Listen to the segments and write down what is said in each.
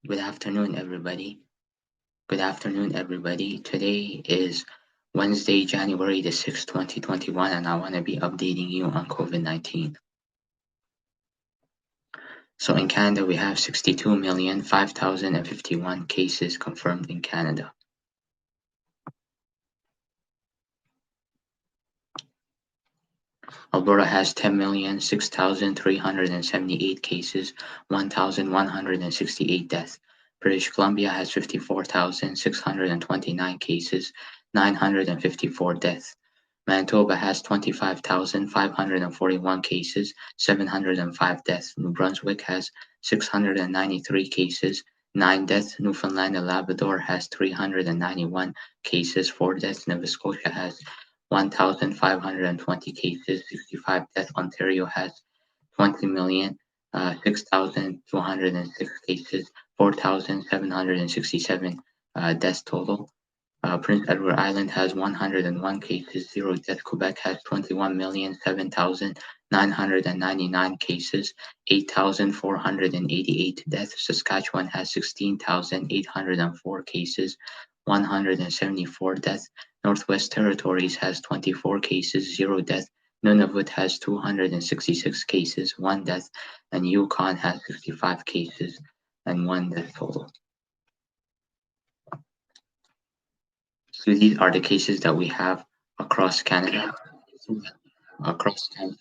Good afternoon, everybody. Good afternoon, everybody. Today is Wednesday, January the 6th, 2021, and I want to be updating you on COVID-19. So in Canada, we have 62,005,051 cases confirmed in Canada. Alberta has 10,006,378 cases, 1,168 deaths. British Columbia has 54,629 cases, 954 deaths. Manitoba has 25,541 cases, 705 deaths. New Brunswick has 693 cases, 9 deaths. Newfoundland and Labrador has 391 cases, 4 deaths. Nova Scotia has 1,520 cases, 65 deaths. Ontario has 20,006,206 cases, 4,767 deaths total. Prince Edward Island has 101 cases, 0 deaths. Quebec has 21,007,999 cases, 8,488 deaths. Saskatchewan has 16,804 cases, 174 deaths. Northwest Territories has 24 cases, 0 deaths. Nunavut has 266 cases, 1 death, and Yukon has 65 cases and 1 death total. So these are the cases that we have across Canada. Across Canada,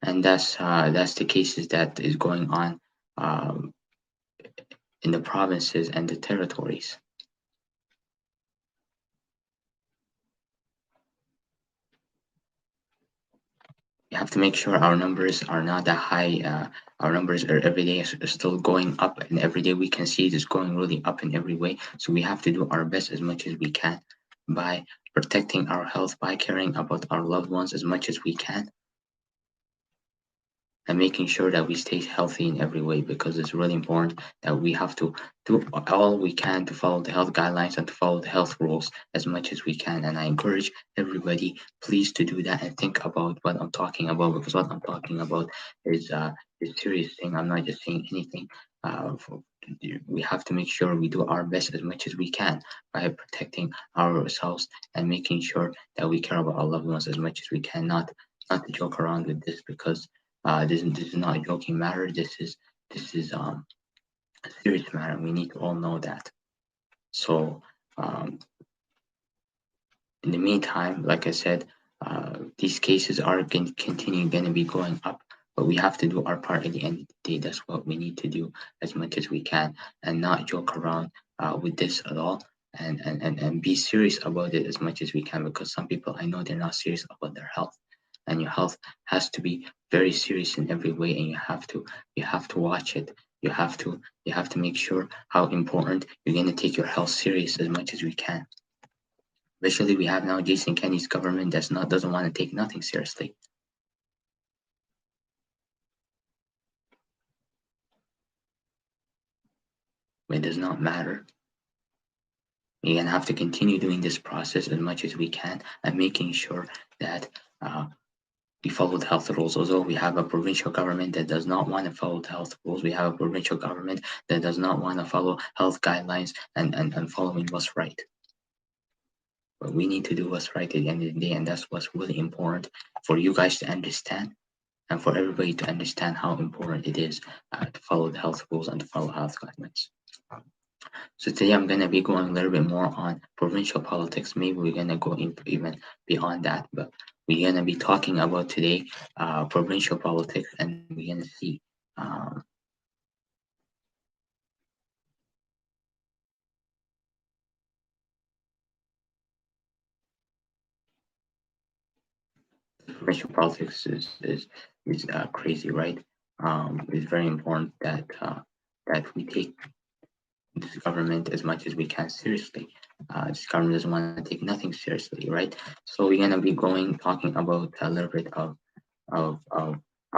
and that's the cases that is going on um, in the provinces and the territories. We have to make sure our numbers are not that high. Our numbers are every day are still going up, and every day we can see it is going really up in every way. So we have to do our best as much as we can by protecting our health, by caring about our loved ones as much as we can, and making sure that we stay healthy in every way, because it's really important that we have to do all we can to follow the health guidelines and to follow the health rules as much as we can. And I encourage everybody, please, to do that and think about what I'm talking about, because what I'm talking about is a serious thing. I'm not just saying anything. We have to make sure we do our best as much as we can by protecting ourselves and making sure that we care about our loved ones as much as we can. Not to joke around with this, because this is not a joking matter. This is a serious matter. We need to all know that. So um, in the meantime, like I said, these cases are going to continue going to be going up, but we have to do our part at the end of the day. That's what we need to do as much as we can, and not joke around with this at all. And be serious about it as much as we can, because some people, I know, they're not serious about their health, and your health has to be very serious in every way, and you have to watch it. You have to make sure how important you're going to take your health serious as much as we can. Especially we have now Jason Kenney's government doesn't want to take nothing seriously. It does not matter. We're gonna have to continue doing this process as much as we can and making sure that we follow the health rules. Although we have a provincial government that does not want to follow the health rules, we have a provincial government that does not want to follow health guidelines and following what's right. But we need to do what's right at the end of the day, and that's what's really important for you guys to understand, and for everybody to understand how important it is to follow the health rules and to follow health guidelines. So today I'm going to be going a little bit more on provincial politics. Maybe we're going to go even beyond that, but we're going to be talking about today provincial politics, and we're going to see um, provincial politics is crazy, right? It's very important that we take this government as much as we can seriously. This government doesn't want to take nothing seriously, right? So we're gonna be talking about a little bit of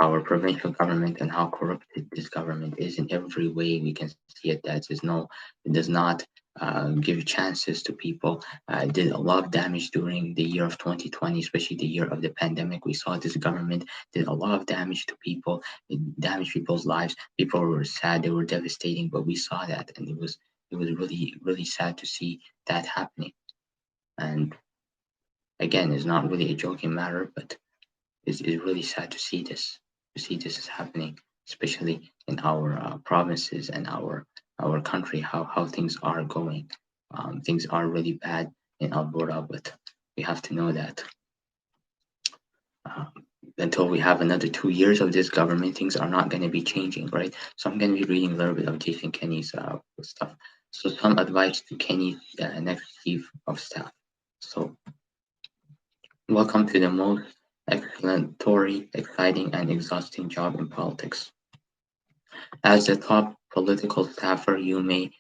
our provincial government and how corrupted this government is in every way. We can see it. It does not give chances to people. It did a lot of damage during the year of 2020, especially the year of the pandemic. We saw this government did a lot of damage to people. It damaged people's lives. People were sad. They were devastating, but we saw that, and it was really sad to see that happening. And again, it's not really a joking matter, but it's really sad to see this is happening, especially in our provinces and our country, how things are going. Things are really bad in Alberta, but we have to know that uh, until we have another 2 years of this government, things are not going to be changing, right? So I'm going to be reading a little bit of Jason Kenney's stuff. So some advice to Kenney, next chief of staff. So welcome to the most exploratory, exciting, and exhausting job in politics. As the top political staffer, you may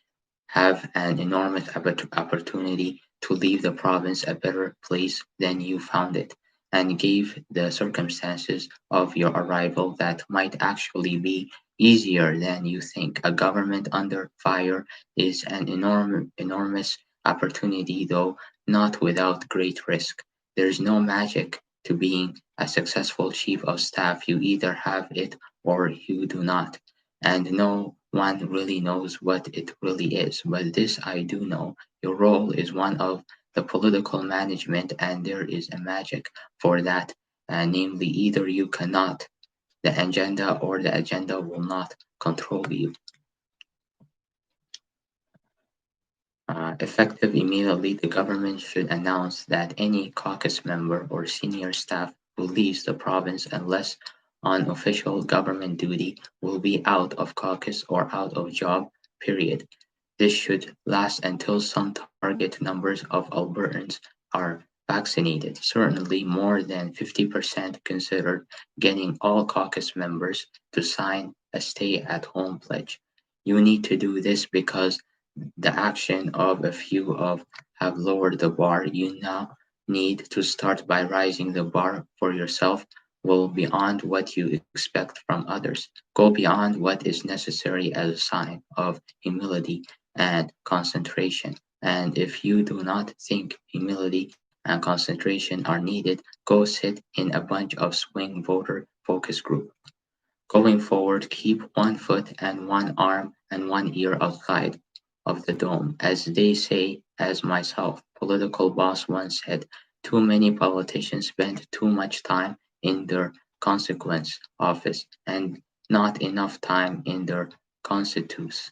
have an enormous opportunity to leave the province a better place than you found it, and give the circumstances of your arrival that might actually be easier than you think. A government under fire is an enormous opportunity, though not without great risk. There's no magic to being a successful chief of staff. You either have it or you do not, and no one really knows what it really is. But this I do know: your role is one of the political management, and there is a magic for that, namely, either you cannot the agenda or the agenda will not control you. Effective immediately, the government should announce that any caucus member or senior staff who leaves the province unless on official government duty will be out of caucus or out of job, period. This should last until some target numbers of Albertans are vaccinated. Certainly, more than 50% considered getting all caucus members to sign a stay at home pledge. You need to do this because the action of a few of have lowered the bar. You now need to start by raising the bar for yourself. Will beyond what you expect from others. Go beyond what is necessary as a sign of humility and concentration. And if you do not think humility and concentration are needed, go sit in a bunch of swing voter focus group. Going forward, keep one foot and one arm and one ear outside of the dome. As they say, as myself, political boss once said, too many politicians spend too much time in their consequence office and not enough time in their constitutes.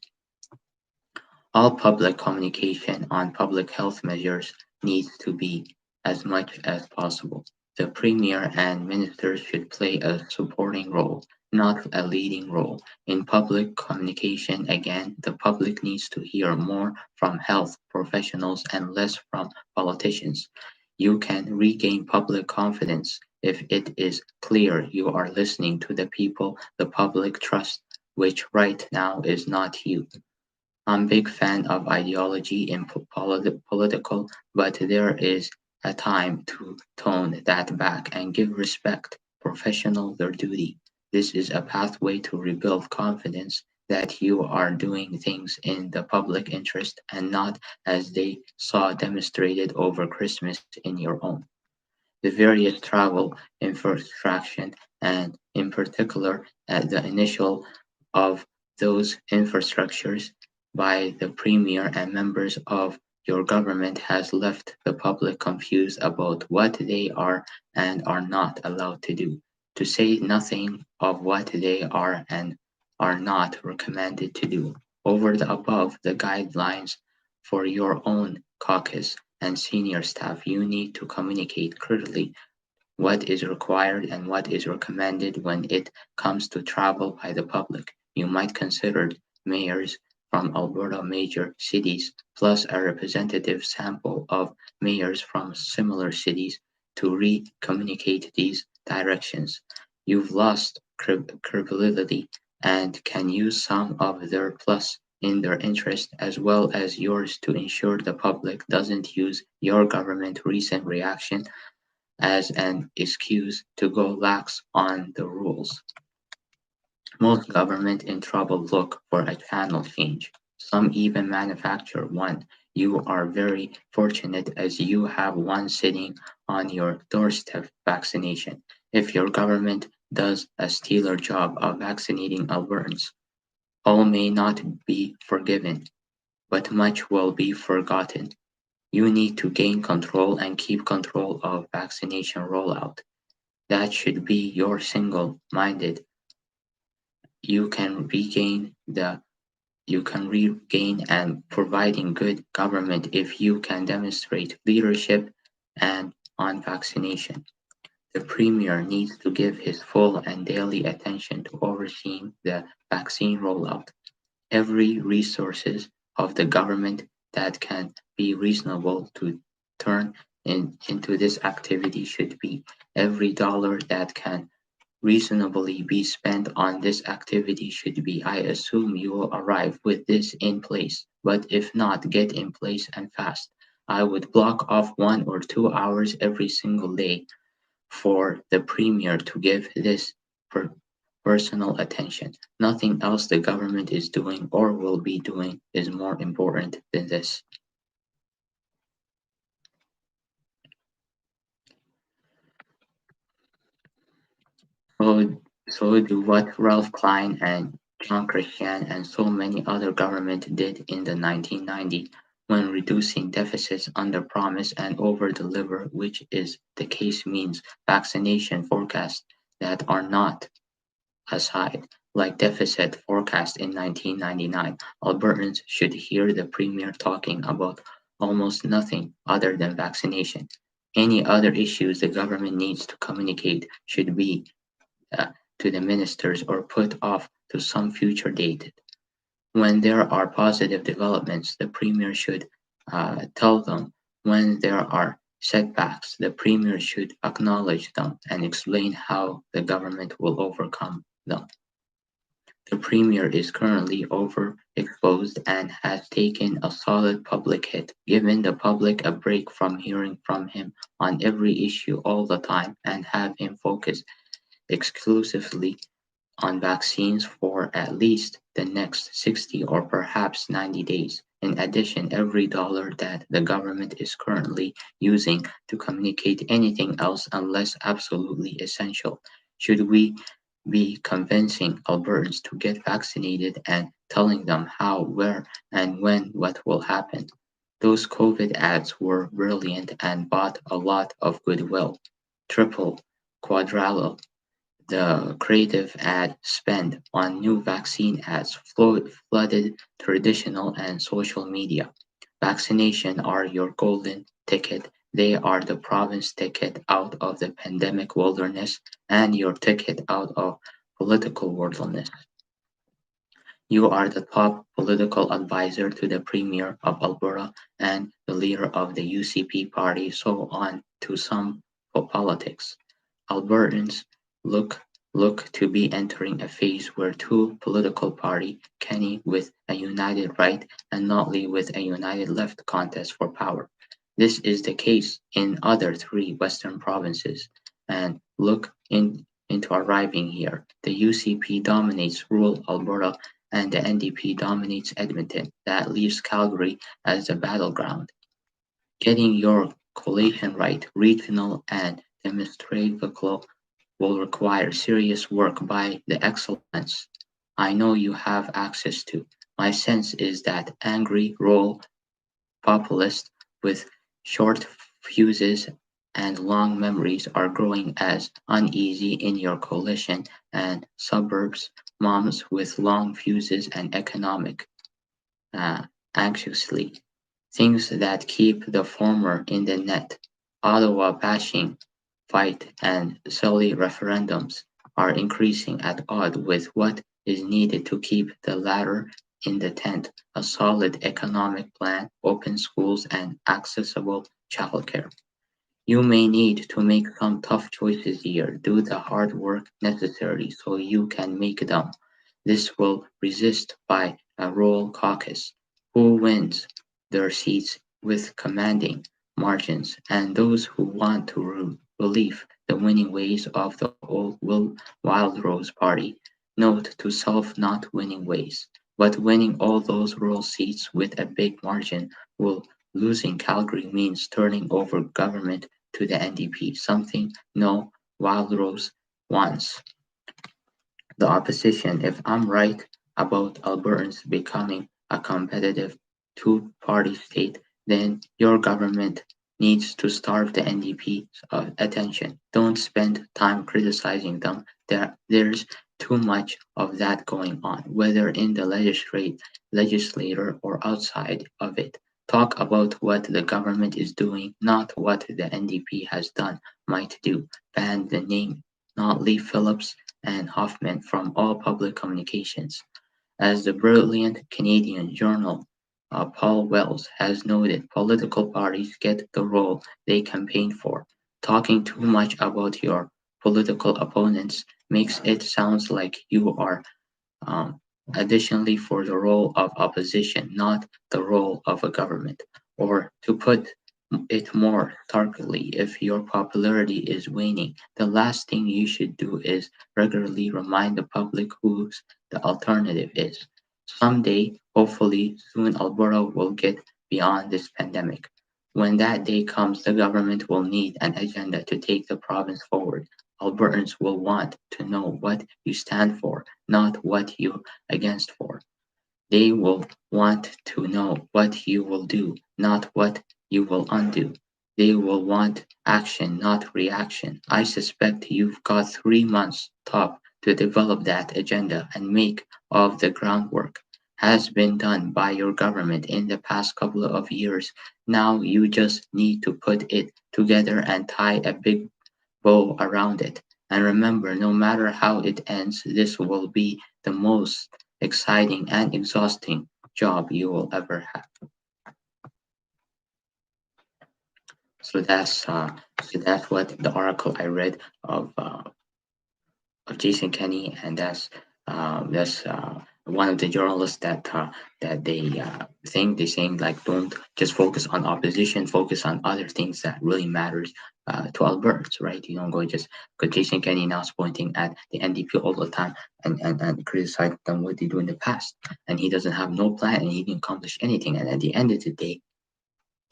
All public communication on public health measures needs to be as much as possible. The Premier and ministers should play a supporting role, not a leading role. In public communication, again, the public needs to hear more from health professionals and less from politicians. You can regain public confidence if it is clear you are listening to the people the public trusts, which right now is not you. I'm big fan of ideology in political, but there is a time to tone that back and give respect professional their duty. This is a pathway to rebuild confidence that you are doing things in the public interest and not as they saw demonstrated over Christmas in your own. The various travel infrastructure and in particular at the initial of those infrastructures by the Premier and members of your government has left the public confused about what they are and are not allowed to do, to say nothing of what they are and are not recommended to do. Over the above, the guidelines for your own caucus and senior staff, you need to communicate clearly what is required and what is recommended when it comes to travel by the public. You might consider mayors from Alberta major cities plus a representative sample of mayors from similar cities to re-communicate these directions. You've lost credibility and can use some of their plus in their interest as well as yours to ensure the public doesn't use your government recent reaction as an excuse to go lax on the rules. Most government in trouble look for a channel change. Some even manufacture one. You are very fortunate as you have one sitting on your doorstep vaccination. If your government does a stellar job of vaccinating Albertans, all may not be forgiven, but much will be forgotten. You need to gain control and keep control of vaccination rollout. That should be your single-minded. You can regain the you can regain and providing good government if you can demonstrate leadership and on vaccination. The Premier needs to give his full and daily attention to overseeing the vaccine rollout. Every resources of the government that can be reasonable to turn into this activity should be every dollar that can reasonably be spent on this activity should be. I assume you will arrive with this in place, but if not, get in place and fast. I would block off 1 or 2 hours every single day for the Premier to give this per- personal attention. Nothing else the government is doing or will be doing is more important than this. So, so do what Ralph Klein and John Christian and so many other governments did in the 1990s when reducing deficits under promise and over deliver, which is the case means vaccination forecasts that are not aside, like deficit forecast in 1999, Albertans should hear the Premier talking about almost nothing other than vaccination. Any other issues the government needs to communicate should be uh, to the ministers or put off to some future date. When there are positive developments, the Premier should tell them. When there are setbacks, the Premier should acknowledge them and explain how the government will overcome them. The Premier is currently overexposed and has taken a solid public hit, giving the public a break from hearing from him on every issue all the time and have him focus exclusively on vaccines for at least the next 60 or perhaps 90 days. In addition, every dollar that the government is currently using to communicate anything else unless absolutely essential. Should we be convincing Albertans to get vaccinated and telling them how, where, and when what will happen? Those COVID ads were brilliant and bought a lot of goodwill. Triple, quadruple the creative ad spend on new vaccine ads flooded traditional and social media. Vaccination are your golden ticket. They are the province ticket out of the pandemic wilderness and your ticket out of political wilderness. You are the top political advisor to the Premier of Alberta and the leader of the UCP party, so on to some politics. Albertans look look to be entering a phase where two political parties, Kenny with a united right and Notley with a united left contest for power. This is the case in other three western provinces, and into arriving here. The UCP dominates rural Alberta and the NDP dominates Edmonton. That leaves Calgary as the battleground. Getting your collation right, regional and demonstrable, will require serious work by the excellence I know you have access to. My sense is that angry rural populists with short fuses and long memories are growing as uneasy in your coalition and suburbs moms with long fuses and economic uh, anxiously. Things that keep the former in the net. Ottawa bashing, fight, and silly referendums are increasing at odds with what is needed to keep the latter in the tent: a solid economic plan, open schools, and accessible childcare. You may need to make some tough choices here. Do the hard work necessary so you can make them. This will resist by a roll caucus. Who wins their seats with commanding margins, and those who want to relieve the winning ways of the old Wild Rose Party. Note to self not winning ways, but winning all those rural seats with a big margin will losing Calgary means turning over government to the NDP, something no Wildrose wants. The opposition, if I'm right about Albertans becoming a competitive two-party state, then your government needs to starve the NDP's attention. Don't spend time criticizing them. There's too much of that going on, whether in the legislature or outside of it. Talk about what the government is doing, not what the NDP has done, might do. Ban the name, not Lee Phillips and Hoffman from all public communications. As the brilliant Canadian journal Paul Wells has noted, political parties get the role they campaign for. Talking too much about your political opponents makes it sound like you are um, additionally for the role of opposition, not the role of a government. Or to put it more starkly, if your popularity is waning, the last thing you should do is regularly remind the public whose the alternative is. Someday, hopefully soon, Alberta will get beyond this pandemic. When that day comes, the government will need an agenda to take the province forward. Albertans will want to know what you stand for, not what you're against for. They will want to know what you will do, not what you will undo. They will want action, not reaction. I suspect you've got 3 months top to develop that agenda and make of the groundwork has been done by your government in the past couple of years. Now you just need to put it together and tie a big bow around it. And remember, no matter how it ends, this will be the most exciting and exhausting job you will ever have. So that's what the article I read of Jason Kenney, and that's one of the journalists that they saying like don't just focus on opposition, focus on other things that really matters to Albertans, right? You don't go just because Jason Kenney now is pointing at the NDP all the time and criticize them what they do in the past, and he doesn't have no plan and he didn't accomplish anything. And at the end of the day,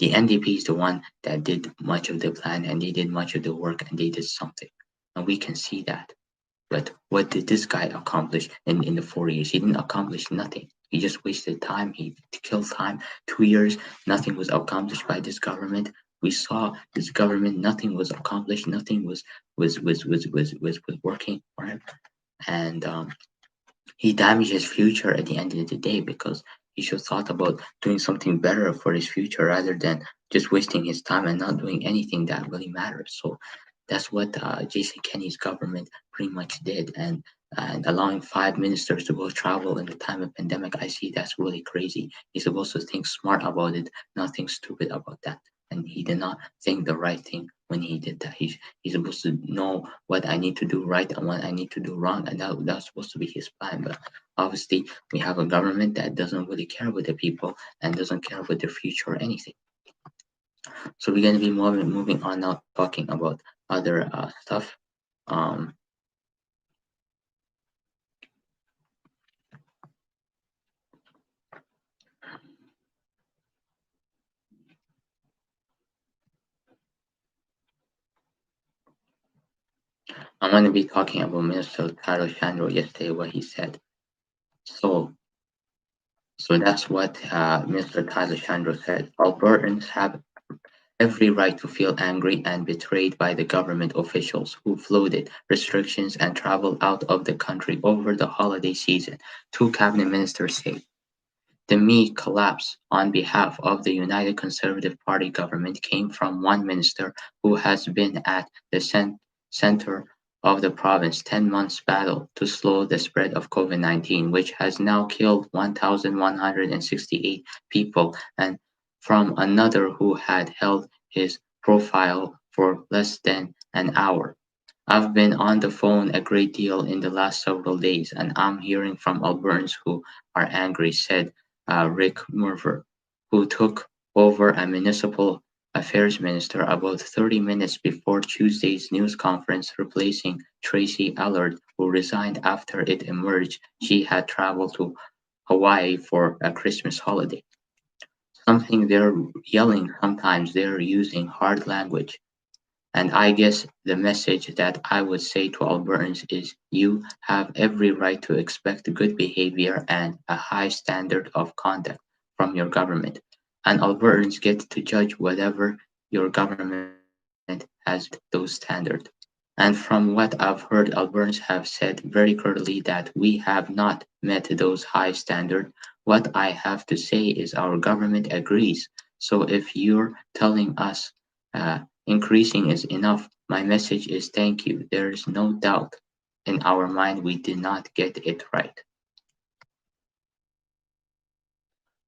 the NDP is the one that did much of the plan and they did much of the work and they did something, and we can see that. But what did this guy accomplish in the 4 years? He didn't accomplish nothing. He just wasted time. He killed time. 2 years, nothing was accomplished by this government. We saw this government, nothing was accomplished. Nothing was working for him, and he damaged his future at the end of the day because he should have thought about doing something better for his future rather than just wasting his time and not doing anything that really matters. So that's what Jason Kenney's government pretty much did, and allowing 5 ministers to go travel in the time of pandemic, I see that's really crazy. He's supposed to think smart about it, not think stupid about that. And he did not think the right thing when he did that. He's supposed to know what I need to do right and what I need to do wrong, and that's supposed to be his plan. But obviously, we have a government that doesn't really care about the people and doesn't care about their future or anything. So we're going to be moving on now, talking about other stuff. Um, I'm going to be talking about Minister Carlos Chandro yesterday, what he said. So, so that's what Mr. Tyler Chandro said. Albertans have every right to feel angry and betrayed by the government officials who floated restrictions and travel out of the country over the holiday season, two cabinet ministers say. The Me collapse on behalf of the United Conservative Party government came from one minister who has been at the center of the province's 10 months battle to slow the spread of COVID-19, which has now killed 1,168 people, and from another who had held his profile for less than an hour. I've been on the phone a great deal in the last several days, and I'm hearing from Albertans who are angry, said Rick Murver, who took over as Municipal Affairs Minister about 30 minutes before Tuesday's news conference, replacing Tracy Allard, who resigned after it emerged she had traveled to Hawaii for a Christmas holiday. Something they're yelling, sometimes they're using hard language. And I guess the message that I would say to Albertans is you have every right to expect good behavior and a high standard of conduct from your government. And Albertans get to judge whatever your government has those standards. And from what I've heard, Albertans have said very clearly that we have not met those high standards. What I have to say is our government agrees. So if you're telling us increasing is enough, my message is thank you. There is no doubt in our mind we did not get it right.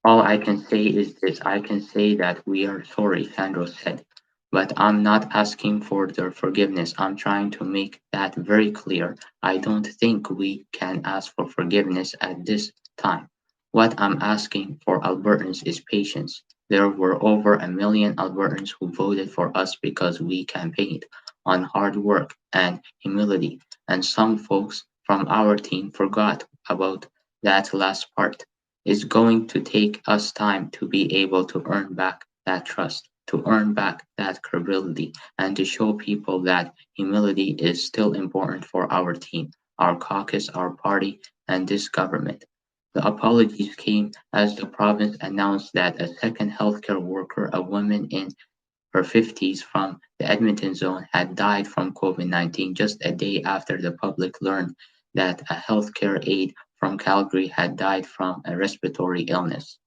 All I can say is this: I can say that we are sorry, Sandro said, but I'm not asking for their forgiveness. I'm trying to make that very clear. I don't think we can ask for forgiveness at this time. What I'm asking for Albertans is patience. There were over a million Albertans who voted for us because we campaigned on hard work and humility, and some folks from our team forgot about that last part. It's going to take us time to be able to earn back that trust, to earn back that credibility, and to show people that humility is still important for our team, our caucus, our party, and this government. The apologies came as the province announced that a second healthcare worker, a woman in her 50s from the Edmonton zone, had died from COVID-19 just a day after the public learned that a healthcare aide from Calgary had died from a respiratory illness.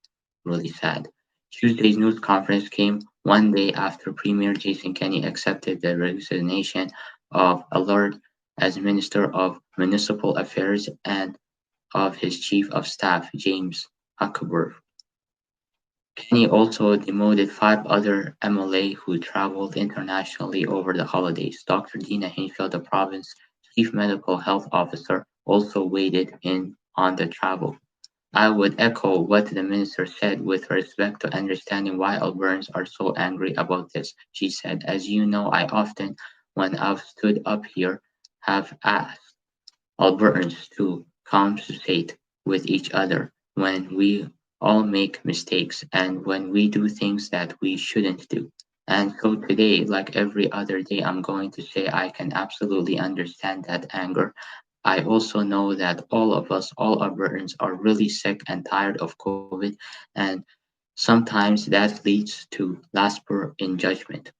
Really sad. Tuesday's news conference came one day after Premier Jason Kenney accepted the resignation of Allard as Minister of Municipal Affairs and of his Chief of Staff, James Huckleberry. Kenny also demoted five other MLA who traveled internationally over the holidays. Doctor Dina Hinshaw, the province's chief medical health officer, also weighed in on the travel. I would echo what the minister said with respect to understanding why Albertans are so angry about this. She said, as you know, I often, when I've stood up here, have asked Albertans to compensate with each other when we all make mistakes and when we do things that we shouldn't do. And so today, like every other day, I'm going to say I can absolutely understand that anger. I also know that all of us, all Albertans, are really sick and tired of COVID, and sometimes that leads to lasper in judgment.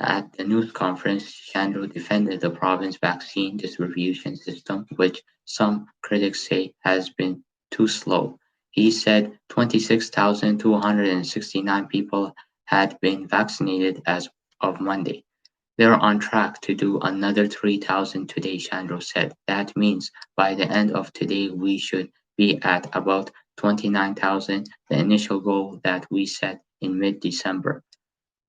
At the news conference, Chandra defended the province vaccine distribution system, which some critics say has been too slow. He said 26,269 people had been vaccinated as of Monday. They're on track to do another 3,000 today, Chandra said. That means by the end of today, we should be at about 29,000, the initial goal that we set in mid December.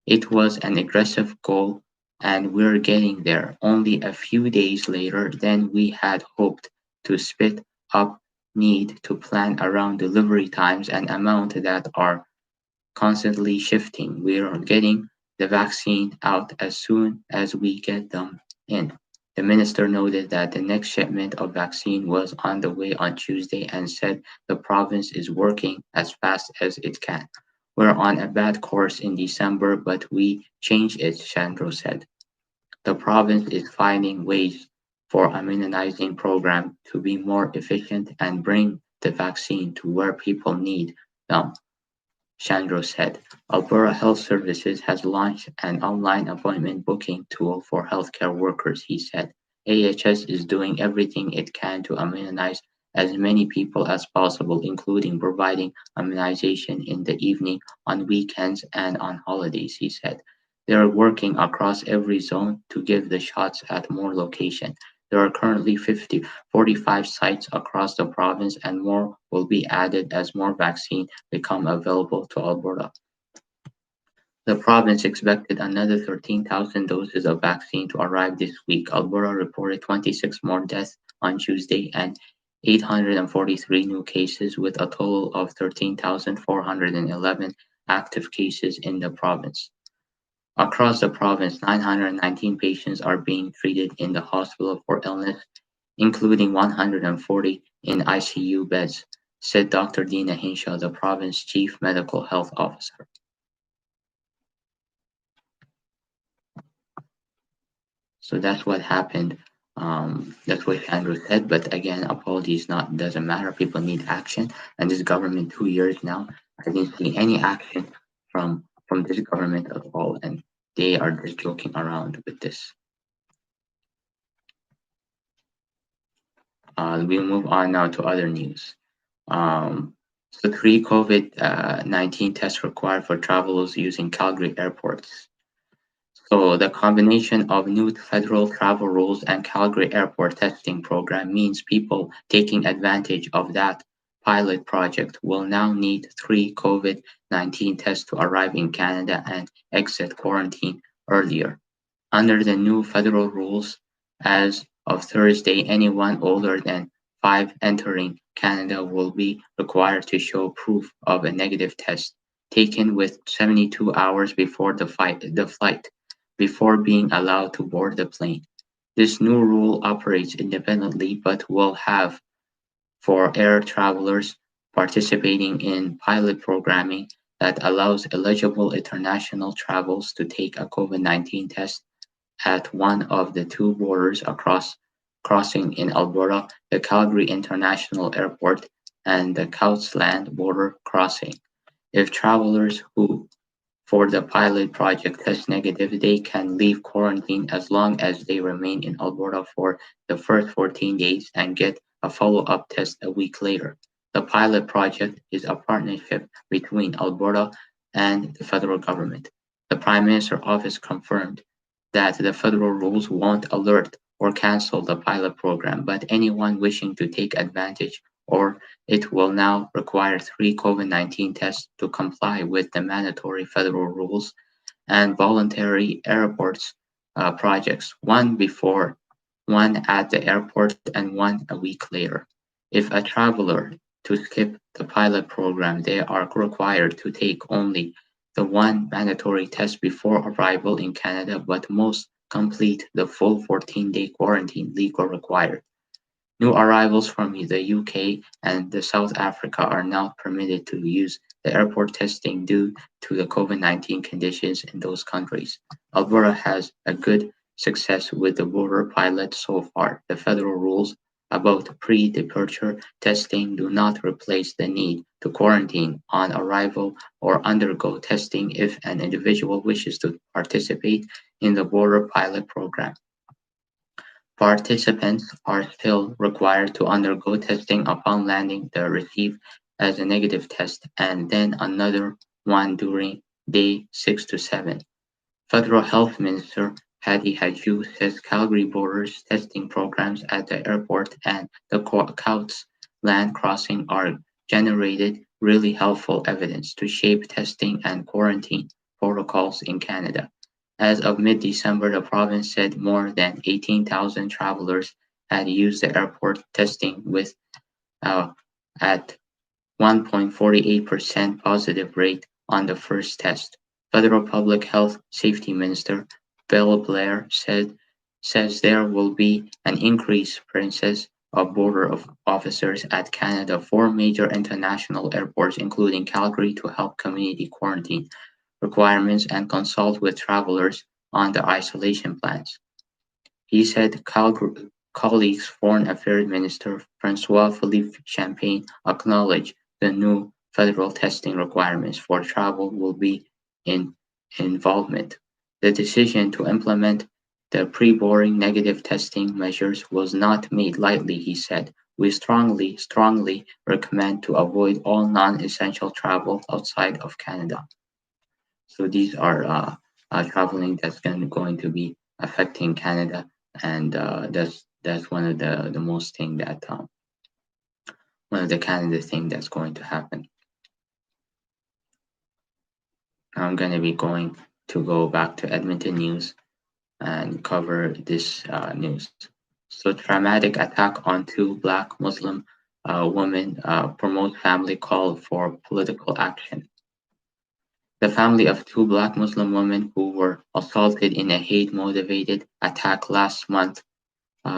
It was an aggressive goal, and we're getting there only a few days later than we had hoped to spit up need to plan around delivery times and amount that are constantly shifting. We're getting the vaccine out as soon as we get them in. The minister noted that the next shipment of vaccine was on the way on Tuesday and said the province is working as fast as it can. We're on a bad course in December, but we change it, Chandro said. The province is finding ways for a immunizing program to be more efficient and bring the vaccine to where people need them. Chandro said, Alberta Health Services has launched an online appointment booking tool for healthcare workers, he said. AHS is doing everything it can to immunize as many people as possible, including providing immunization in the evening, on weekends, and on holidays, he said. They are working across every zone to give the shots at more locations. There are currently 45 sites across the province, and more will be added as more vaccine become available to Alberta. The province expected another 13,000 doses of vaccine to arrive this week. Alberta reported 26 more deaths on Tuesday and 843 new cases, with a total of 13,411 active cases in the province. Across the province, 919 patients are being treated in the hospital for illness including 140 in ICU beds, said Dr. Dina Hinshaw, the province's chief medical health officer. So that's what happened. That's what Andrew said. But again, apologies not doesn't matter. People need action, and this government 2 years now, I didn't see any action from this government at all, and they are just joking around with this. We move on now to other news. So three COVID-19 tests required for travelers using Calgary airports. So the combination of new federal travel rules and Calgary airport testing program means people taking advantage of that pilot project will now need three COVID-19 tests to arrive in Canada and exit quarantine earlier. Under the new federal rules, as of Thursday, anyone older than 5 entering Canada will be required to show proof of a negative test taken with 72 hours before the flight before being allowed to board the plane. This new rule operates independently but will have for air travelers participating in pilot programming that allows eligible international travels to take a COVID-19 test at one of the two borders crossing in Alberta, the Calgary International Airport and the Couchland border crossing. If travelers who for the pilot project test negative, they can leave quarantine as long as they remain in Alberta for the first 14 days and get a follow-up test a week later. The pilot project is a partnership between Alberta and the federal government. The Prime Minister's office confirmed that the federal rules won't alert or cancel the pilot program, but anyone wishing to take advantage or it will now require three COVID-19 tests to comply with the mandatory federal rules and voluntary airports projects, one before, one at the airport, and one a week later. If a traveler to skip the pilot program, they are required to take only the one mandatory test before arrival in Canada, but most complete the full 14-day quarantine legal required. New arrivals from the UK and the South Africa are now permitted to use the airport testing due to the COVID-19 conditions in those countries. Alberta has a good success with the border pilot so far. The federal rules about pre-departure testing do not replace the need to quarantine on arrival or undergo testing if an individual wishes to participate in the border pilot program. Participants are still required to undergo testing upon landing the receive as a negative test and then another one during day 6 to 7. Federal Health Minister Patty Hajdu says Calgary borders testing programs at the airport and the Couts land crossing are generated really helpful evidence to shape testing and quarantine protocols in Canada. As of mid-December, the province said more than 18,000 travelers had used the airport testing with at 1.48% positive rate on the first test. Federal Public Health Safety Minister Bill Blair says there will be an increased presence of border officers at Canada's four major international airports, including Calgary, to help community quarantine requirements and consult with travelers on the isolation plans. He said colleagues Foreign Affairs Minister Francois-Philippe Champagne acknowledged the new federal testing requirements for travel will be in involvement. The decision to implement the pre-boarding negative testing measures was not made lightly, he said. We strongly recommend to avoid all non-essential travel outside of Canada. So these are traveling that's going to be affecting Canada, and that's one of the most thing that one of the Canada thing that's going to happen. I'm going to be going to go back to Edmonton news and cover this news. So traumatic attack on two Black Muslim women promote family call for political action. The family of two Black Muslim women who were assaulted in a hate-motivated attack last month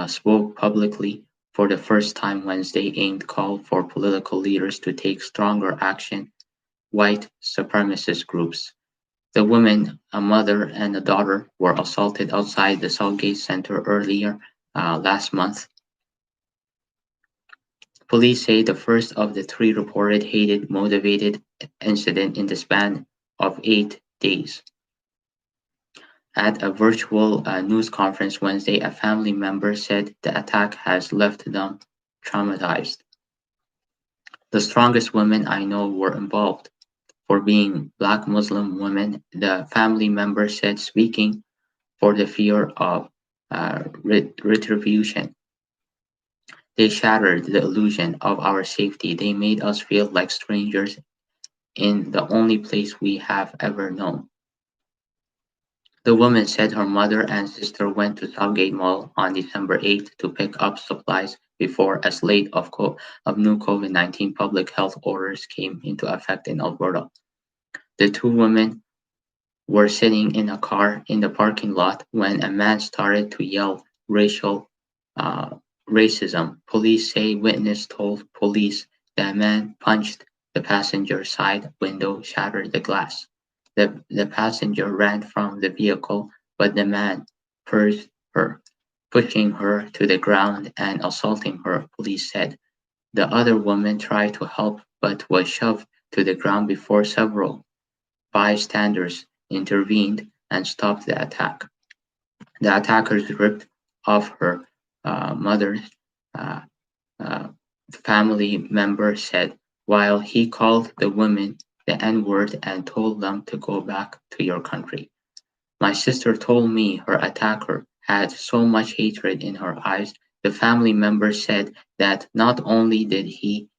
spoke publicly for the first time Wednesday aimed call for political leaders to take stronger action. White supremacist groups. The women, a mother and a daughter, were assaulted outside the Southgate Center earlier last month. Police say the first of the three reported hate-motivated incidents in the span of 8 days. At a virtual news conference Wednesday, a family member said the attack has left them traumatized. The strongest women I know were involved. For being Black Muslim women, the family member said, speaking for the fear of retribution. They shattered the illusion of our safety. They made us feel like strangers in the only place we have ever known. The woman said her mother and sister went to Southgate Mall on December 8th to pick up supplies before a slate of new COVID-19 public health orders came into effect in Alberta. The two women were sitting in a car in the parking lot when a man started to yell racial uh, racism. Police say witness told police the man punched the passenger side window, shattered the glass. The passenger ran from the vehicle, but the man pursued her, pushing her to the ground and assaulting her, police said. The other woman tried to help but was shoved to the ground before several bystanders intervened and stopped the attack. The attackers ripped off her mother's uh, uh, family member said, while he called the women the N-word and told them to go back to your country. My sister told me her attacker had so much hatred in her eyes. The family member said that not only did he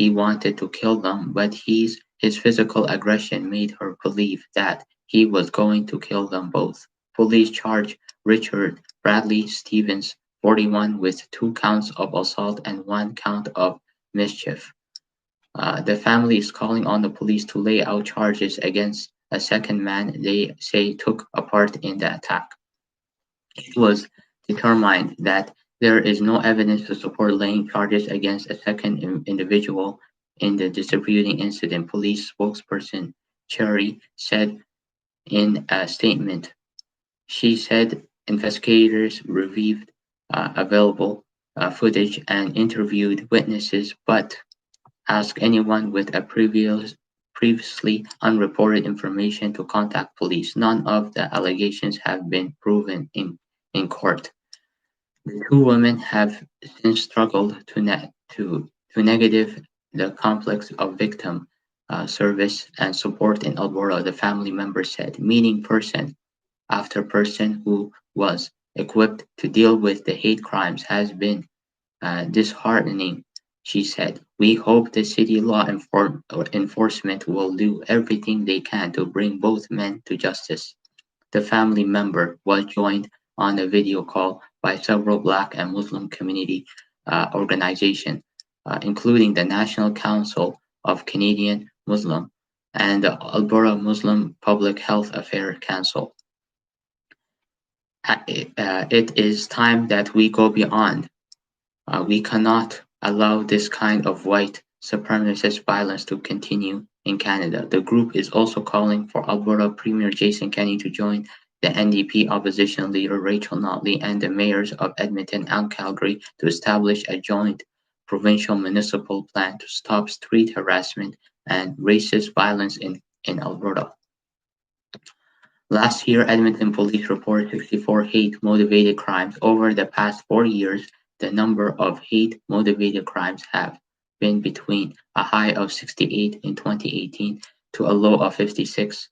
wanted to kill them, but his physical aggression made her believe that he was going to kill them both. Police charged Richard Bradley Stevens, 41, with 2 counts of assault and 1 count of mischief. The family is calling on the police to lay out charges against a second man they say took a part in the attack. It was determined that there is no evidence to support laying charges against a second individual in the distributing incident, police spokesperson Cherry said in a statement. She said investigators reviewed available footage and interviewed witnesses, but asked anyone with a previously unreported information to contact police. None of the allegations have been proven in court. The two women have since struggled to negative the complex of victim service and support in Alberta, the family member said, meeting person after person who was equipped to deal with the hate crimes has been disheartening, she said. We hope the city law enforcement will do everything they can to bring both men to justice. The family member was joined on a video call by several Black and Muslim community organizations, including the National Council of Canadian Muslim and the Alberta Muslim Public Health Affairs Council. It is time that we go beyond. We cannot allow this kind of white supremacist violence to continue in Canada. The group is also calling for Alberta Premier Jason Kenney to join the NDP opposition leader Rachel Notley and the mayors of Edmonton and Calgary to establish a joint provincial municipal plan to stop street harassment and racist violence in Alberta. Last year, Edmonton police reported 64 hate-motivated crimes. Over the past 4 years, the number of hate-motivated crimes have been between a high of 68 in 2018 to a low of 56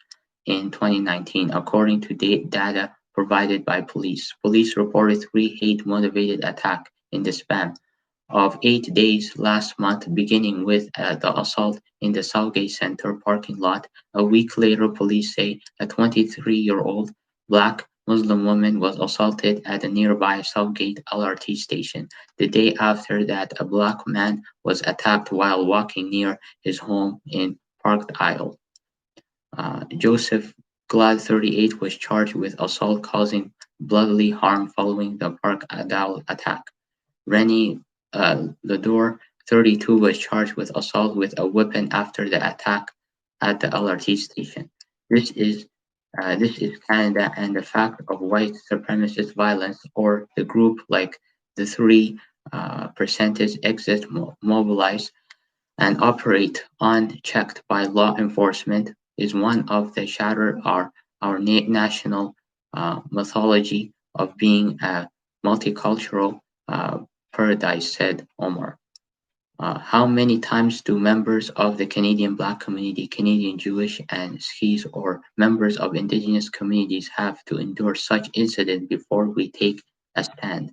in 2019, according to data provided by police. Police reported 3 hate-motivated attacks in the span of 8 days last month, beginning with the assault in the Southgate Center parking lot. A week later, police say a 23-year-old Black Muslim woman was assaulted at a nearby Southgate LRT station. The day after that, a Black man was attacked while walking near his home in Park Isle. Joseph Glad, 38, was charged with assault causing bodily harm following the Park Isle attack. Rennie Lador, 32, was charged with assault with a weapon after the attack at the LRT station. This is this is Canada, and the fact of white supremacist violence, or the group like the three percentage exist, mobilize, and operate unchecked by law enforcement is one of the shatter our national mythology of being a multicultural paradise, said Omar. How many times do members of the Canadian Black community, Canadian Jewish and Sikhs, or members of Indigenous communities have to endure such incident before we take a stand?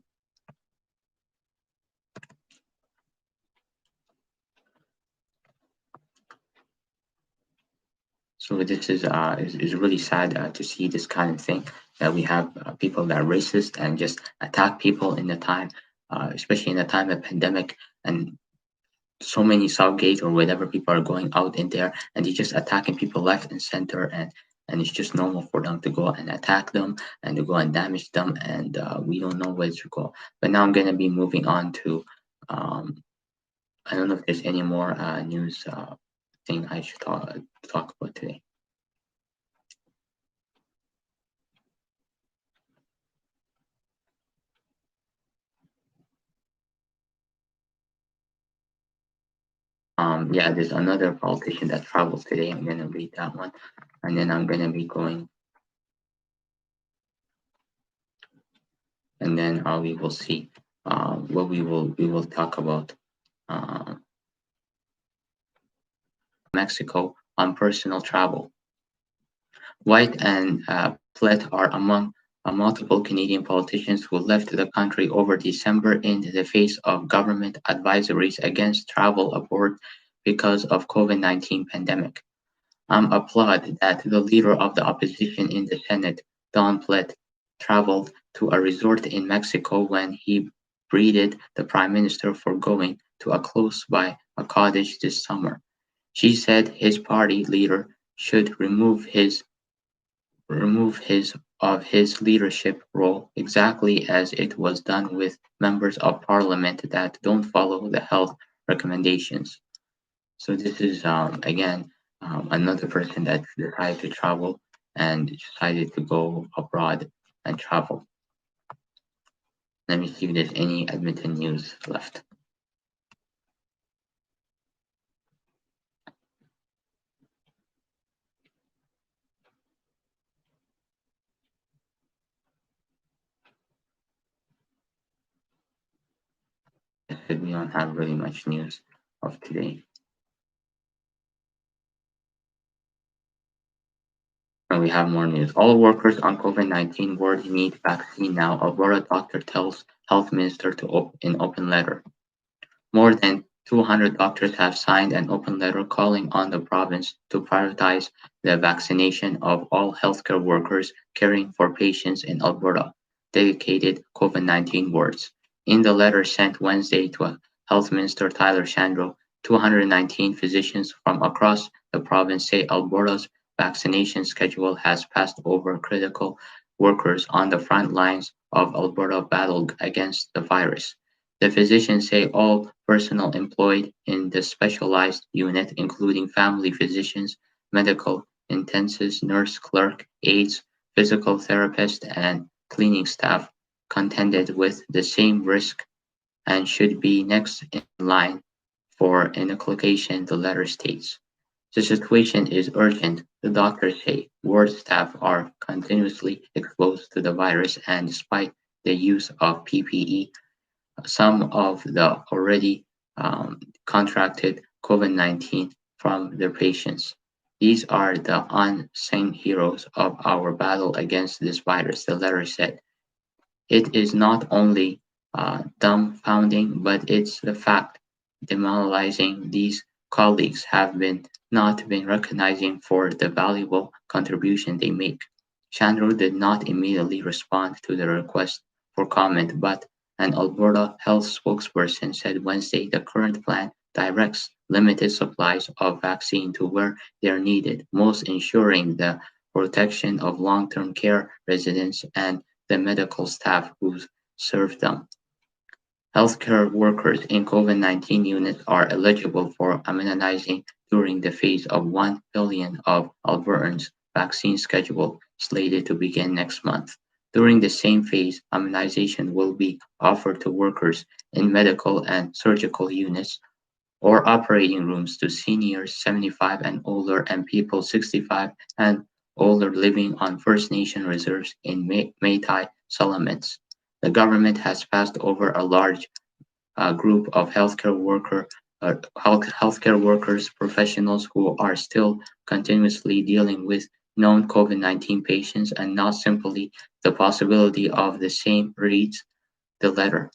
So this is really sad to see this kind of thing, that we have people that are racist and just attack people in the time, especially in the time of pandemic, and so many Southgate or whatever people are going out in there, and they're just attacking people left and center, and it's just normal for them to go and attack them and to go and damage them, and we don't know where to go. But now I'm gonna be moving on to I don't know if there's any more news thing I should talk about today. Yeah, there's another politician that travels today. I'm gonna read that one, and then I'm gonna be going, and then we will see what we will talk about. Uh, Mexico on personal travel. White and Platt are among multiple Canadian politicians who left the country over December in the face of government advisories against travel abroad because of COVID-19 pandemic. Applaud that the leader of the opposition in the Senate, Don Platt, traveled to a resort in Mexico when he breathed the Prime Minister for going to a close-by a cottage this summer. She said his party leader should remove his of his leadership role, exactly as it was done with members of parliament that don't follow the health recommendations. So this is again another person that decided to travel and decided to go abroad and travel. Let me see if there's any Edmonton news left. We don't have really much news of today. And we have more news. All workers on COVID-19 ward need vaccine now. Alberta doctor tells health minister to in open letter. More than 200 doctors have signed an open letter calling on the province to prioritize the vaccination of all healthcare workers caring for patients in Alberta dedicated COVID-19 wards. In the letter sent Wednesday to Health Minister Tyler Shandro, 219 physicians from across the province say Alberta's vaccination schedule has passed over critical workers on the front lines of Alberta battle against the virus. The physicians say all personnel employed in the specialized unit, including family physicians, medical intensives, nurse clerk, aides, physical therapist, and cleaning staff, contended with the same risk and should be next in line for inoculation, the letter states. The situation is urgent, the doctors say. Ward staff are continuously exposed to the virus, and despite the use of PPE, some of the already contracted COVID-19 from their patients. These are the unsung heroes of our battle against this virus, the letter said. It is not only dumbfounding, but it's the fact demoralizing. These colleagues have not been recognizing for the valuable contribution they make. Chandro did not immediately respond to the request for comment, but an Alberta health spokesperson said Wednesday the current plan directs limited supplies of vaccine to where they are needed, most ensuring the protection of long-term care residents and the medical staff who serve them. Healthcare workers in COVID-19 units are eligible for immunizing during the phase of 1 billion of Albertans vaccine schedule slated to begin next month. During the same phase, immunization will be offered to workers in medical and surgical units or operating rooms to seniors 75 and older and people 65 and older living on First Nation reserves in Métis settlements. The government has passed over a large group of healthcare workers, professionals who are still continuously dealing with known COVID-19 patients and not simply the possibility of the same, reads the letter.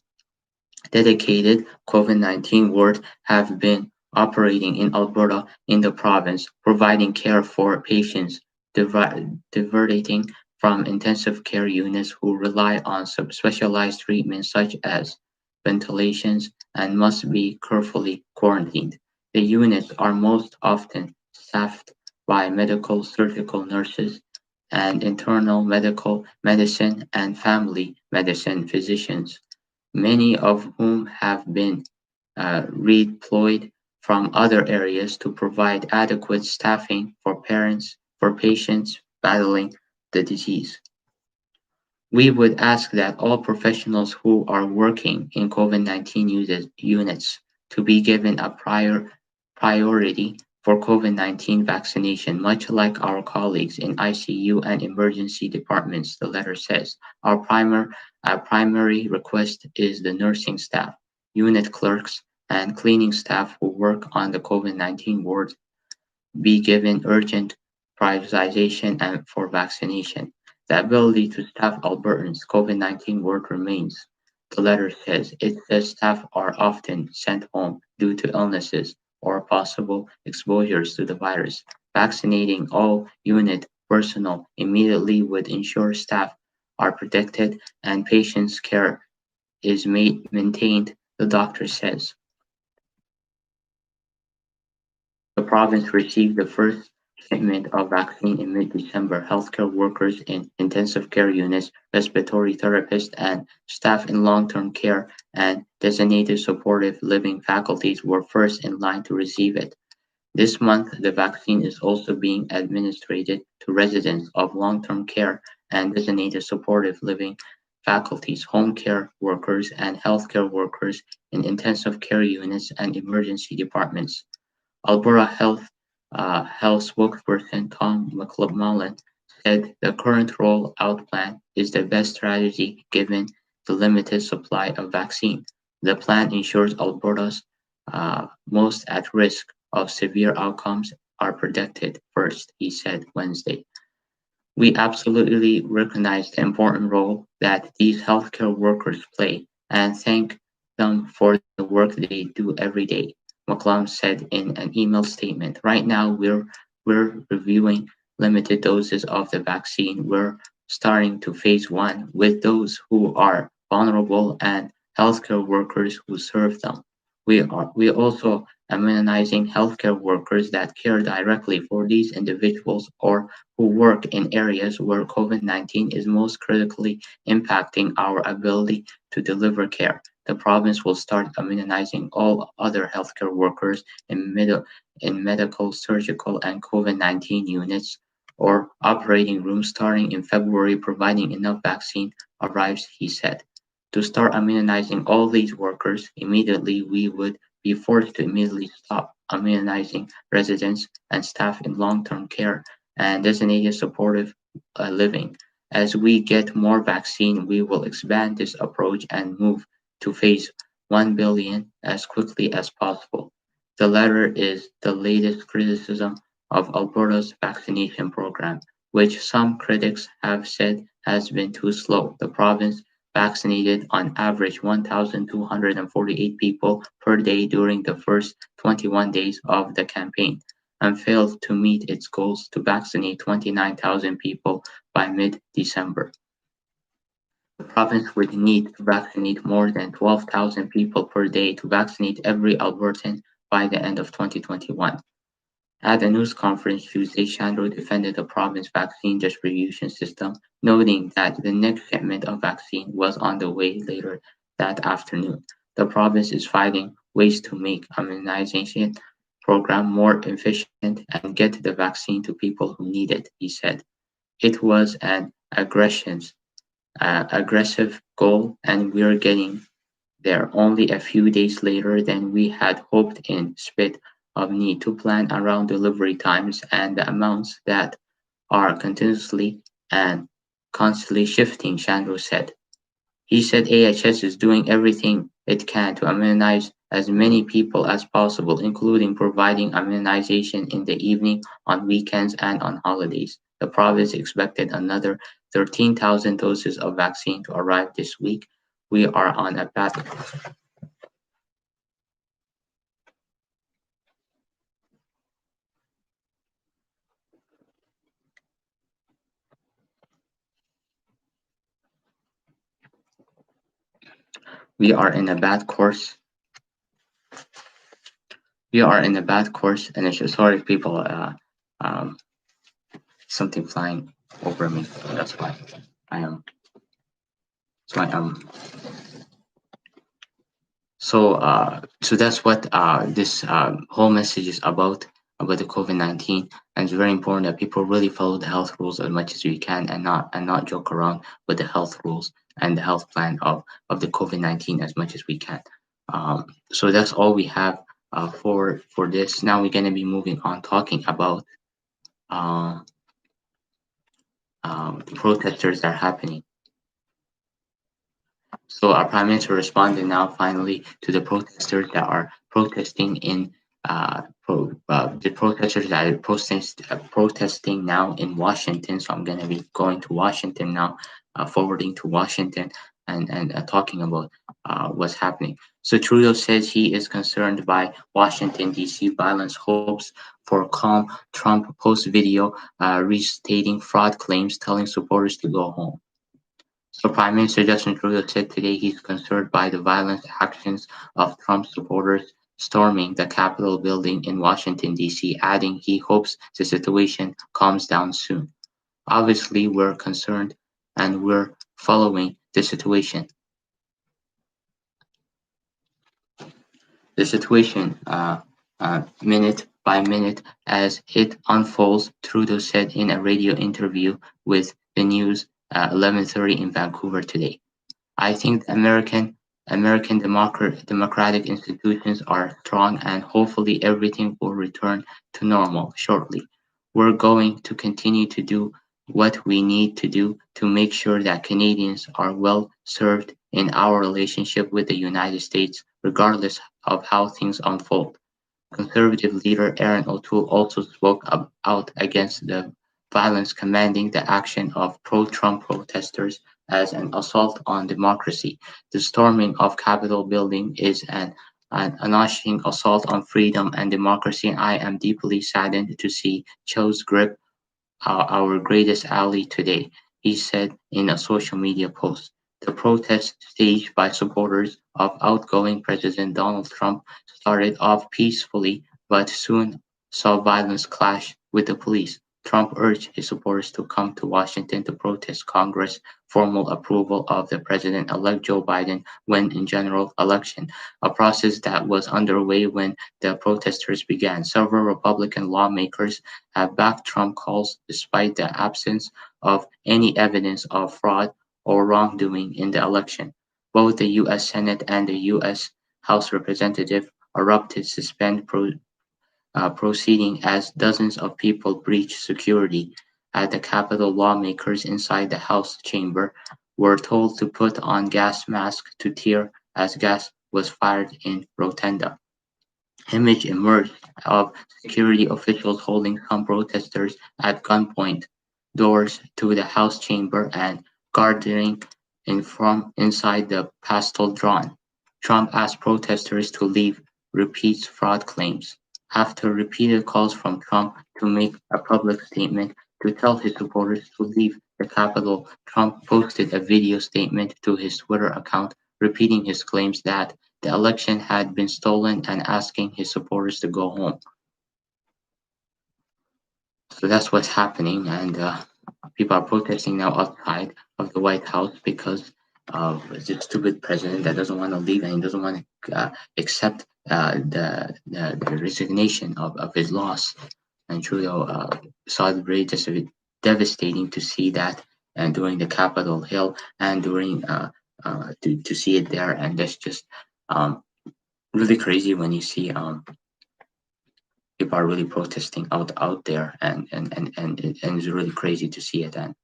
Dedicated COVID-19 wards have been operating in Alberta in the province, providing care for patients diverting from intensive care units who rely on specialized treatments such as ventilations and must be carefully quarantined. The units are most often staffed by medical surgical nurses and internal medical medicine and family medicine physicians, many of whom have been redeployed from other areas to provide adequate staffing for patients battling the disease. We would ask that all professionals who are working in COVID-19 units to be given a priority for COVID-19 vaccination, much like our colleagues in ICU and emergency departments, the letter says. Our primary request is the nursing staff, unit clerks, and cleaning staff who work on the COVID-19 wards be given urgent prioritization and for vaccination. The ability to staff Albertans' COVID-19 work remains. The letter says it says staff are often sent home due to illnesses or possible exposures to the virus. Vaccinating all unit personnel immediately would ensure staff are protected and patients' care is maintained, the doctor says. The province received the first shipment of vaccine in mid-December. Healthcare workers in intensive care units, respiratory therapists, and staff in long-term care and designated supportive living faculties were first in line to receive it. This month, the vaccine is also being administered to residents of long-term care and designated supportive living faculties, home care workers, and healthcare workers in intensive care units and emergency departments. Alberta Health spokesperson Tom McMullen said the current roll-out plan is the best strategy given the limited supply of vaccine. The plan ensures Alberta's most at risk of severe outcomes are protected first, he said Wednesday. We absolutely recognize the important role that these healthcare workers play and thank them for the work they do every day, McClung said in an email statement. Right now, we're reviewing limited doses of the vaccine. We're starting to phase one with those who are vulnerable and healthcare workers who serve them. We also immunizing healthcare workers that care directly for these individuals or who work in areas where COVID-19 is most critically impacting our ability to deliver care. The province will start immunizing all other healthcare workers in medical, surgical, and COVID-19 units or operating rooms starting in February, providing enough vaccine arrives, he said. To start immunizing all these workers immediately, we would be forced to immediately stop immunizing residents and staff in long-term care and designated supportive living. As we get more vaccine, we will expand this approach and move to phase 1 billion as quickly as possible. The letter is the latest criticism of Alberta's vaccination program, which some critics have said has been too slow. The province vaccinated on average 1,248 people per day during the first 21 days of the campaign and failed to meet its goals to vaccinate 29,000 people by mid-December. The province would need to vaccinate more than 12,000 people per day to vaccinate every Albertan by the end of 2021. At a news conference Tuesday, Shandro defended the province's vaccine distribution system, noting that the next shipment of vaccine was on the way later that afternoon. The province is finding ways to make immunization program more efficient and get the vaccine to people who need it, he said. It was an aggressive goal, and we're getting there only a few days later than we had hoped in spite of need to plan around delivery times and the amounts that are continuously and constantly shifting, Chandru said. He said AHS is doing everything it can to immunize as many people as possible, including providing immunization in the evening, on weekends, and on holidays. The province expected another 13,000 doses of vaccine to arrive this week. We are on a path. We are in a bad course. We are in a bad course, and it's sorry, people. Um, Something flying over me. That's why I am. That's why I'm. So that's what this whole message is about the COVID-19, and it's very important that people really follow the health rules as much as we can, and not joke around with the health rules and the health plan of the COVID-19 as much as we can. So that's all we have for this. Now we're gonna be moving on talking about uh, the protesters that are happening. So our prime minister responded now finally to the protesters that are protesting in the protesters that are protesting now in Washington. So I'm going to be going to Washington now, forwarding to Washington and talking about what's happening. So Trudeau says he is concerned by Washington D.C. violence hopes for calm. Trump post video restating fraud claims, telling supporters to go home. So Prime Minister Justin Trudeau said today he's concerned by the violent actions of Trump supporters storming the Capitol building in Washington, D.C., adding he hopes the situation calms down soon. Obviously, we're concerned and we're following the situation. Minute by minute as it unfolds, Trudeau said in a radio interview with the News 11:30 in Vancouver today. I think the American democratic institutions are strong and hopefully everything will return to normal shortly. We're going to continue to do what we need to do to make sure that Canadians are well served in our relationship with the United States, regardless of how things unfold. Conservative leader Erin O'Toole also spoke out against the violence, commending the action of pro-Trump protesters as an assault on democracy. The storming of Capitol building is an unleashing assault on freedom and democracy. I am deeply saddened to see Cho's grip our greatest ally today, he said in a social media post. The protest, staged by supporters of outgoing President Donald Trump, started off peacefully but soon saw violence clash with the police. Trump urged his supporters to come to Washington to protest Congress' formal approval of the President-elect Joe Biden win in general election, a process that was underway when the protesters began. Several Republican lawmakers have backed Trump calls despite the absence of any evidence of fraud or wrongdoing in the election. Both the U.S. Senate and the U.S. House Representatives erupted suspend proceeding as dozens of people breached security at the Capitol. Lawmakers inside the House chamber were told to put on gas masks to tear as gas was fired in rotunda. Image emerged of security officials holding some protesters at gunpoint, doors to the House chamber and guarding in from inside the pistol drawn. Trump asked protesters to leave, repeats fraud claims. After repeated calls from Trump to make a public statement to tell his supporters to leave the Capitol, Trump posted a video statement to his Twitter account repeating his claims that the election had been stolen and asking his supporters to go home. So that's what's happening, and people are protesting now outside of the White House because of this stupid president that doesn't want to leave and he doesn't want to accept the resignation of his loss. And truly, saw it very devastating to see that and during the Capitol Hill and during to see it there, and that's just um, really crazy when you see people are really protesting out there, and it's really crazy to see it, and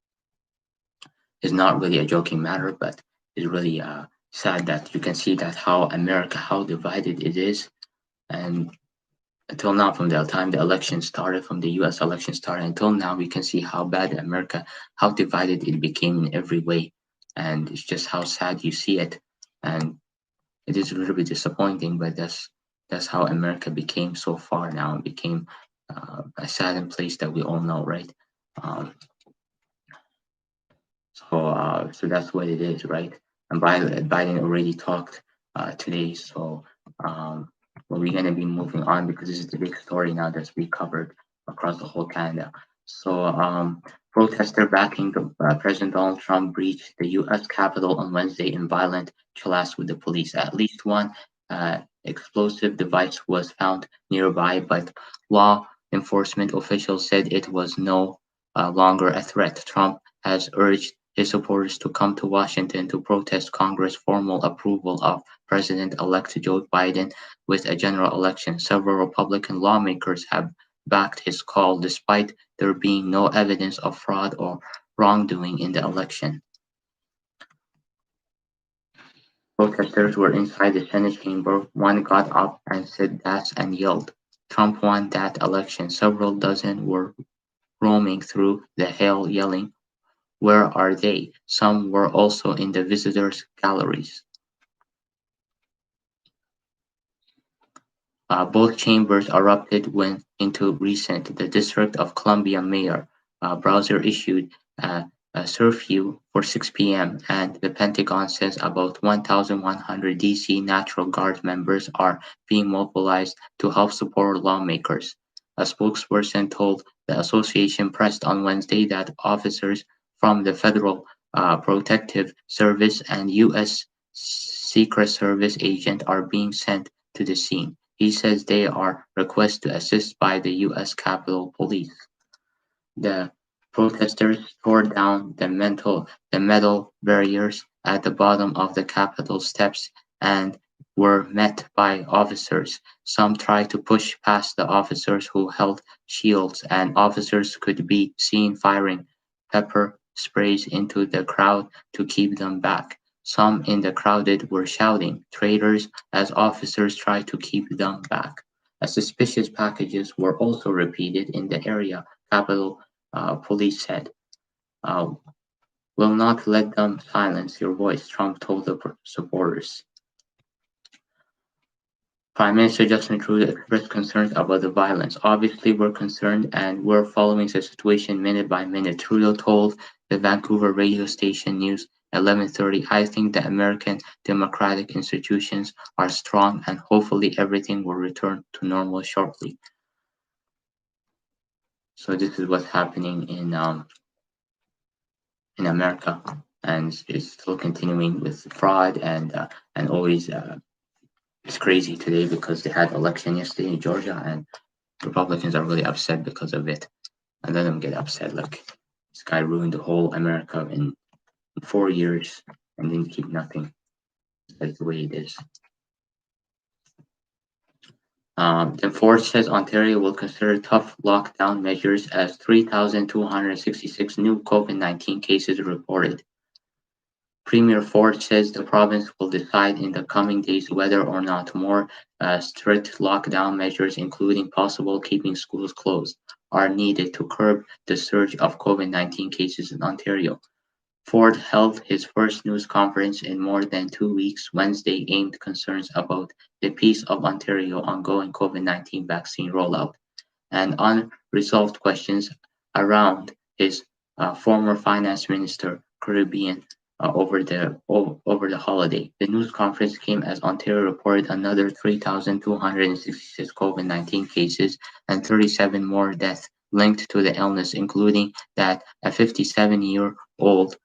it's not really a joking matter, but it's really sad that you can see that how America, how divided it is, and until now, from the time the election started, from the U.S. election started until now, we can see how bad America, how divided it became in every way, and it's just how sad you see it, and it is a little bit disappointing, but that's how America became so far now. It became a saddened place that we all know, right? Um, so that's what it is, right? And Biden already talked today, so um, we're gonna be moving on because this is the big story now that's being covered across the whole Canada. So protester backing President Donald Trump breached the U.S. Capitol on Wednesday in violent clash with the police. At least one explosive device was found nearby, but law enforcement officials said it was no longer a threat. Trump has urged his supporters to come to Washington to protest Congress' formal approval of President-elect Joe Biden with a general election. Several Republican lawmakers have backed his call despite there being no evidence of fraud or wrongdoing in the election. Protesters were inside the Senate chamber. One got up and said that's and yelled, "Trump won that election." Several dozen were roaming through the hall yelling, "Where are they?" Some were also in the visitors' galleries. Both chambers erupted when into recent. The District of Columbia mayor Browser issued a curfew for 6 p.m., and the Pentagon says about 1,100 DC National Guard members are being mobilized to help support lawmakers. A spokesperson told the Association Press on Wednesday that officers from the Federal Protective Service and U.S. Secret Service agents are being sent to the scene. He says they are requested to assist by the U.S. Capitol Police. The protesters tore down the metal barriers at the bottom of the Capitol steps and were met by officers. Some tried to push past the officers who held shields, and officers could be seen firing pepper sprays into the crowd to keep them back. Some in the crowd were shouting "traitors" as officers tried to keep them back. Suspicious packages were also repeated in the area. Capitol Police said, uh, "Will not let them silence your voice," Trump told the supporters. Prime Minister Justin Trudeau expressed concerns about the violence. "Obviously, we're concerned and we're following the situation minute by minute," Trudeau told the Vancouver radio station News 1130. "I think the American democratic institutions are strong and hopefully everything will return to normal shortly." So this is what's happening in America, and it's still continuing with fraud and always it's crazy today because they had election yesterday in Georgia, and Republicans are really upset because of it. And let them get upset. Like this guy ruined the whole America in 4 years and didn't keep nothing. That's the way it is. The Ford says Ontario will consider tough lockdown measures as 3,266 new COVID-19 cases reported. Premier Ford says the province will decide in the coming days whether or not more strict lockdown measures, including possible keeping schools closed, are needed to curb the surge of COVID-19 cases in Ontario. Ford held his first news conference in more than 2 weeks Wednesday, aimed concerns about the pace of Ontario ongoing COVID-19 vaccine rollout and unresolved questions around his former finance minister Caribbean over the holiday. The news conference came as Ontario reported another 3,266 COVID-19 cases and 37 more deaths linked to the illness, including that a 57-year-old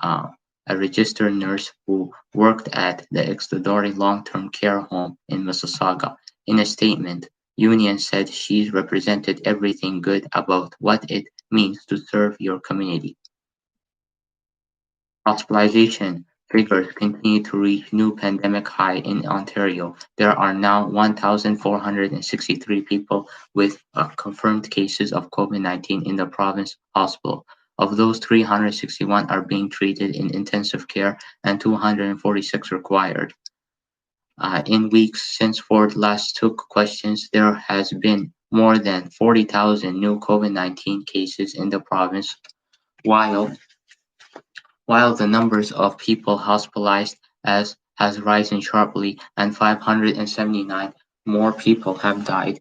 uh, a registered nurse who worked at the Extradori long-term care home in Mississauga. In a statement, Union said she represented everything good about what it means to serve your community. Hospitalization figures continue to reach new pandemic high in Ontario. There are now 1,463 people with confirmed cases of COVID-19 in the province hospital. Of those, 361 are being treated in intensive care and 246 required. In weeks since Ford last took questions, there has been more than 40,000 new COVID-19 cases in the province, while while the numbers of people hospitalized has risen sharply and 579 more people have died.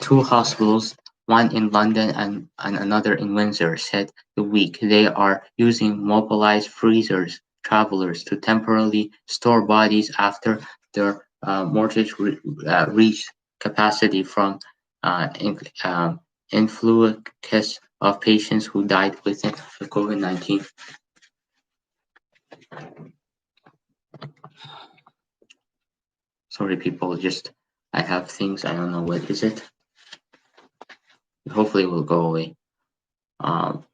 Two hospitals, one in London and another in Windsor, said the week they are using mobilized freezers travelers to temporarily store bodies after their mortgage reached capacity from influx of patients who died within the COVID-19. Sorry, people. Just I have things I don't know what is it. Hopefully, it will go away. Um,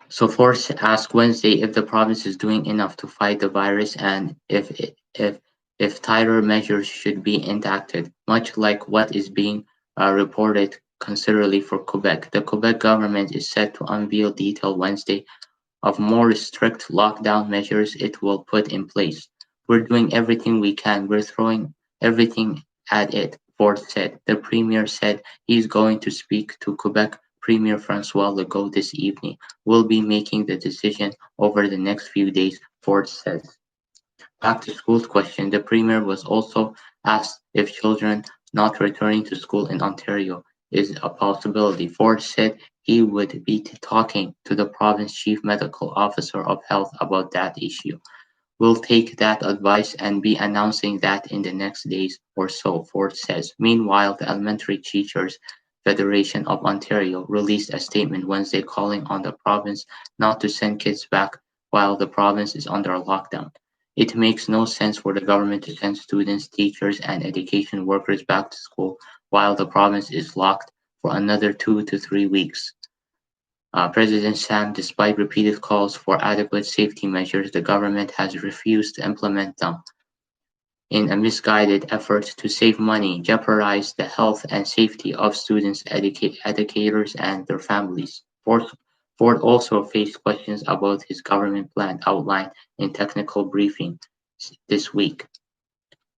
so Force asked Wednesday if the province is doing enough to fight the virus and if tighter measures should be enacted, much like what is being reported considerably for Quebec. The Quebec government is set to unveil detail Wednesday of more strict lockdown measures it will put in place. We're doing everything we can. We're throwing everything at it, Ford said. The premier said he's going to speak to Quebec Premier Francois Legault this evening. We'll be making the decision over the next few days, Ford says. Back to school question. The premier was also asked if children not returning to school in Ontario is a possibility. Ford said he would be talking to the province chief medical officer of health about that issue. We'll take that advice and be announcing that in the next days or so, Ford says. Meanwhile, the Elementary Teachers Federation of Ontario released a statement Wednesday calling on the province not to send kids back while the province is under a lockdown. It makes no sense for the government to send students, teachers, and education workers back to school while the province is locked for another 2 to 3 weeks. President Sam, despite repeated calls for adequate safety measures, the government has refused to implement them in a misguided effort to save money, jeopardize the health and safety of students, educators, and their families. Ford also faced questions about his government plan outlined in technical briefing this week.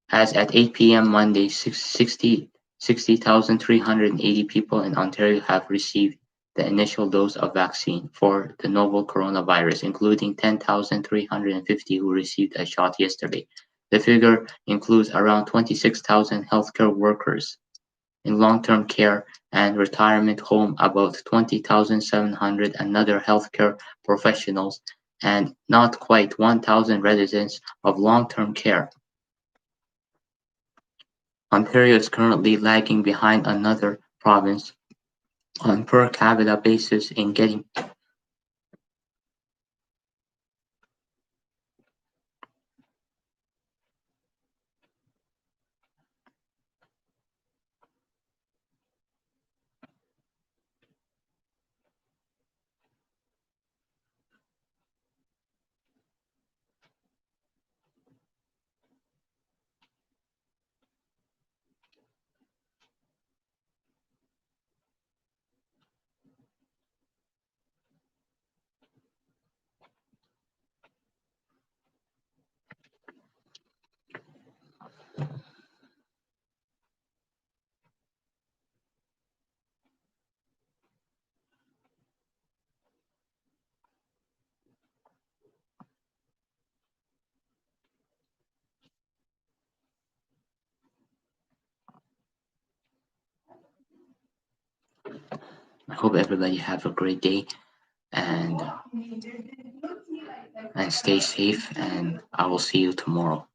As at 8 p.m. Monday, 60,380 people in Ontario have received the initial dose of vaccine for the novel coronavirus, including 10,350 who received a shot yesterday. The figure includes around 26,000 healthcare workers in long-term care and retirement home, about 20,700 another healthcare professionals, and not quite 1,000 residents of long-term care. Ontario is currently lagging behind another province on per capita basis in getting I hope everybody have a great day and and stay safe and I will see you tomorrow.